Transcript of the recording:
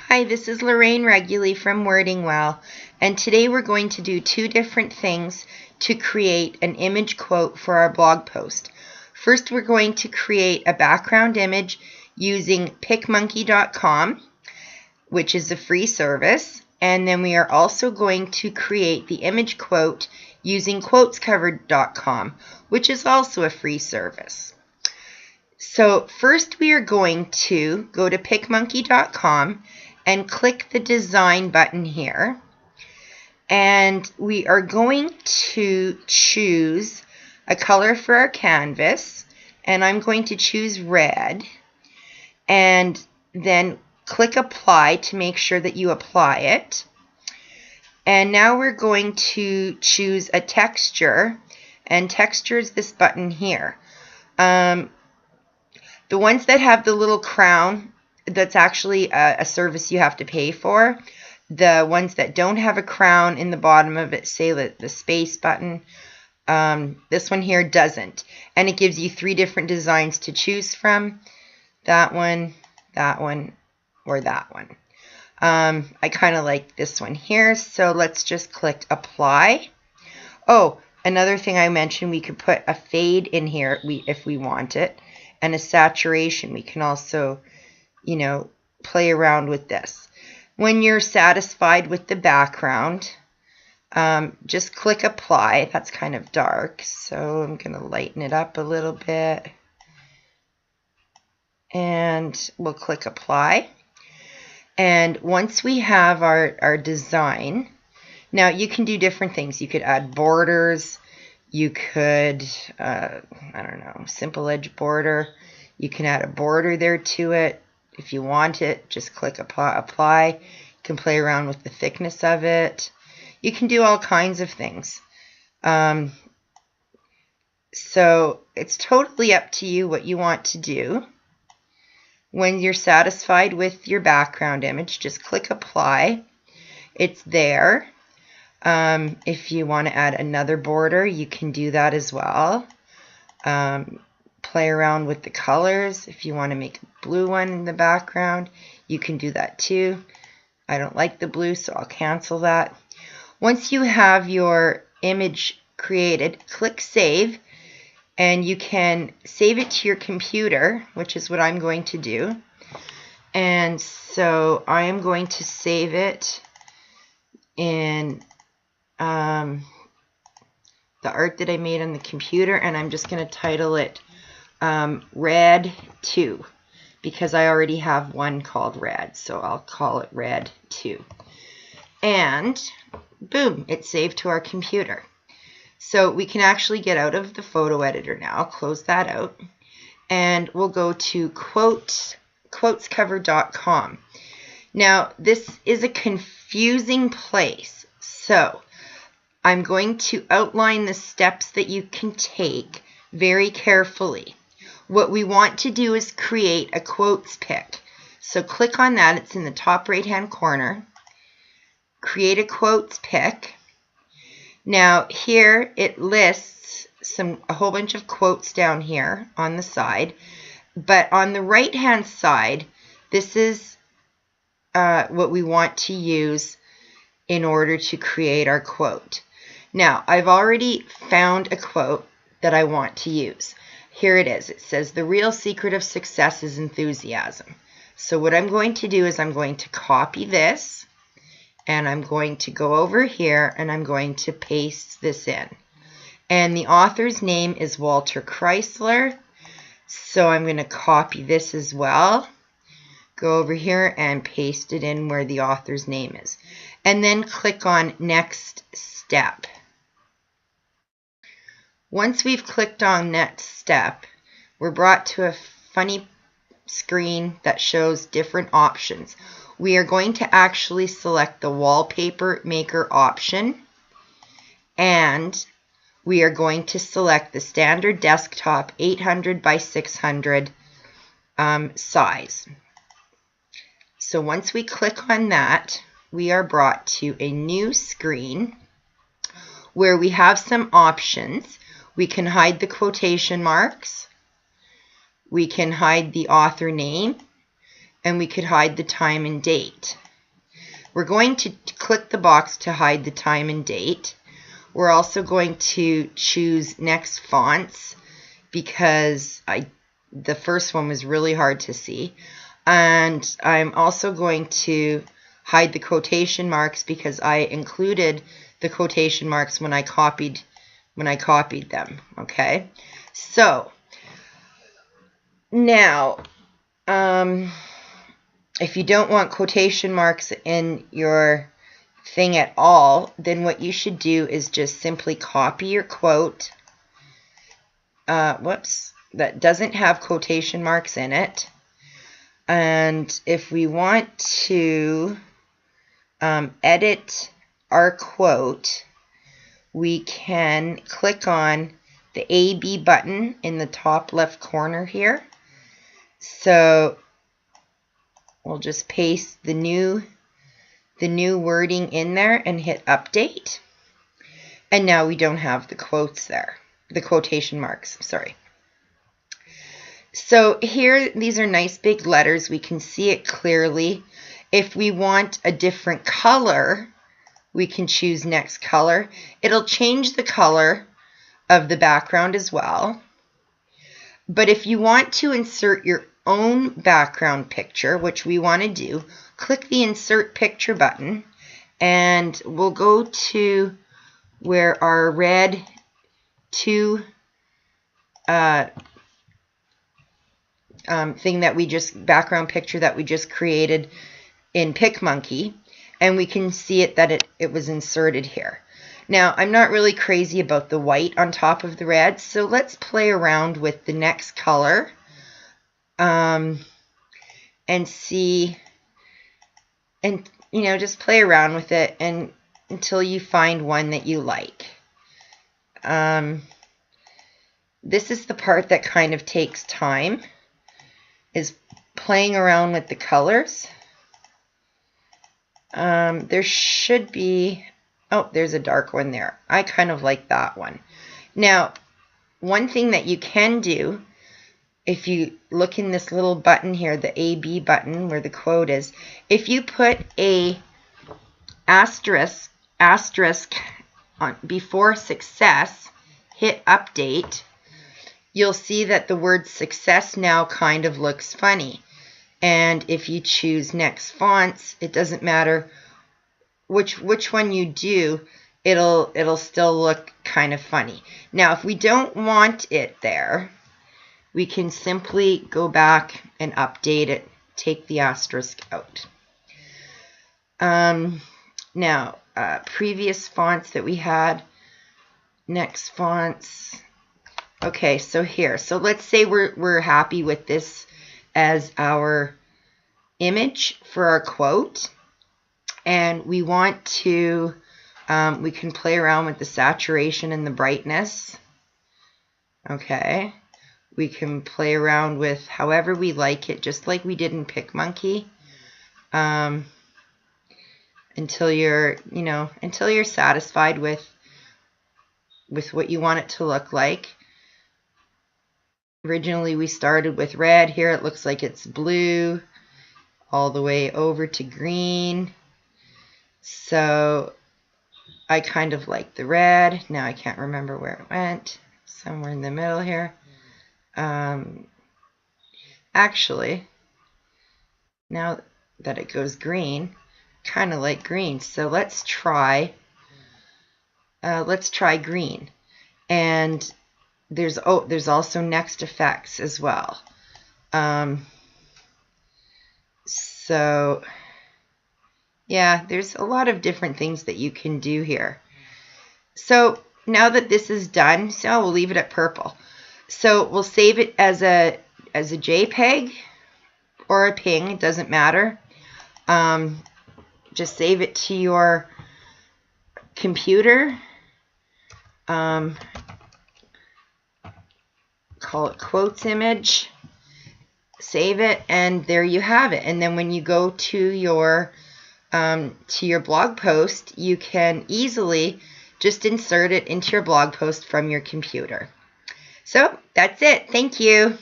Hi, this is Lorraine Reguli from Wording Well, and today we're going to do two different things to create an image quote for our blog post. First, we're going to create a background image using PicMonkey.com, which is a free service, and then we are also going to create the image quote using QuotesCovered.com, which is also a free service. So first we are going to go to PicMonkey.com and click the design button here, and we are going to choose a color for our canvas, and I'm going to choose red, and then click apply to make sure that you apply it. And now we're going to choose a texture, and texture is this button here. The ones that have the little crown, that's actually a service you have to pay for. The ones that don't have a crown in the bottom of it, say the space button, this one here doesn't. And it gives you 3 different designs to choose from. That one, or that one. I kind of like this one here, so let's just click apply. Oh, another thing I mentioned, we could put a fade in here if we want it, and a saturation. We can also, play around with this. When you're satisfied with the background, just click apply. That's kind of dark, so I'm going to lighten it up a little bit. And we'll click apply. And once we have our design, now you can do different things. You could add borders. You could, I don't know, simple edge border. You can add a border there to it. If you want it, just click apply. You can play around with the thickness of it. You can do all kinds of things. So it's totally up to you what you want to do. When you're satisfied with your background image, just click apply. It's there. If you want to add another border, you can do that as well. Play around with the colors. If you want to make a blue one in the background, you can do that too. I don't like the blue, so I'll cancel that. Once you have your image created, click save, and you can save it to your computer, which is what I'm going to do. And so I am going to save it in the art that I made on the computer, and I'm just going to title it Red 2, because I already have one called Red, so I'll call it Red 2. And boom, it's saved to our computer. So we can actually get out of the photo editor now, close that out, and we'll go to QuotesCovered.com. Now, this is a confusing place, so I'm going to outline the steps that you can take very carefully. What we want to do is create a quotes pick. So click on that. It's in the top right-hand corner. Create a quotes pick. Now here it lists a whole bunch of quotes down here on the side. But on the right-hand side, this is what we want to use in order to create our quote. Now, I've already found a quote that I want to use. Here it is. It says, "The real secret of success is enthusiasm." So what I'm going to do is I'm going to copy this, and I'm going to go over here, and I'm going to paste this in. And the author's name is Walter Chrysler, so I'm going to copy this as well. Go over here and paste it in where the author's name is. And then click on Next Step. Once we've clicked on Next Step, we're brought to a funny screen that shows different options. We are going to actually select the Wallpaper Maker option, and we are going to select the standard desktop 800 by 600 size. So once we click on that, we are brought to a new screen where we have some options. We can hide the quotation marks. We can hide the author name. and we could hide the time and date. We're going to click the box to hide the time and date. We're also going to choose next fonts because the first one was really hard to see. And I'm also going to hide the quotation marks because I included the quotation marks when I copied them. Okay, so now if you don't want quotation marks in your thing at all, then what you should do is just simply copy your quote that doesn't have quotation marks in it. And if we want to edit our quote, we can click on the AB button in the top left corner here. So we'll just paste the new wording in there and hit update. And now we don't have the quotes there, the quotation marks, sorry. So here, these are nice big letters. We can see it clearly. If we want a different color, we can choose next color. It'll change the color of the background as well. But if you want to insert your own background picture, which we want to do, click the Insert Picture button, and we'll go to where our red 2 background picture that we just created in PicMonkey, and we can see it that it was inserted here. Now, I'm not really crazy about the white on top of the red, so let's play around with the next color and see, and just play around with it and until you find one that you like. This is the part that kind of takes time, is playing around with the colors. There should be, oh, there's a dark one there. I kind of like that one. Now, one thing that you can do, if you look in this little button here, the AB button where the quote is, if you put a asterisk on before success, hit update, you'll see that the word success now kind of looks funny. And if you choose next fonts, it doesn't matter which one you do, it'll still look kind of funny. Now, if we don't want it there, we can simply go back and update it, take the asterisk out. Now, previous fonts that we had, next fonts. Okay, so here, so let's say we're happy with this as our image for our quote, and we want to, we can play around with the saturation and the brightness. Okay, we can play around with however we like it, just like we did in PicMonkey, until you're satisfied with what you want it to look like. Originally we started with red. Here it looks like it's blue all the way over to green. So I kind of like the red. Now I can't remember where it went. Somewhere in the middle here. Actually, now that it goes green, kind of like green. So let's try green. And there's also next effects as well. So yeah, there's a lot of different things that you can do here. So now that this is done, so we'll leave it at purple. So we'll save it as a JPEG or a PNG, it doesn't matter. Just save it to your computer. Call it quotes image, save it, and there you have it. And then when you go to your blog post, you can easily just insert it into your blog post from your computer. So that's it. Thank you.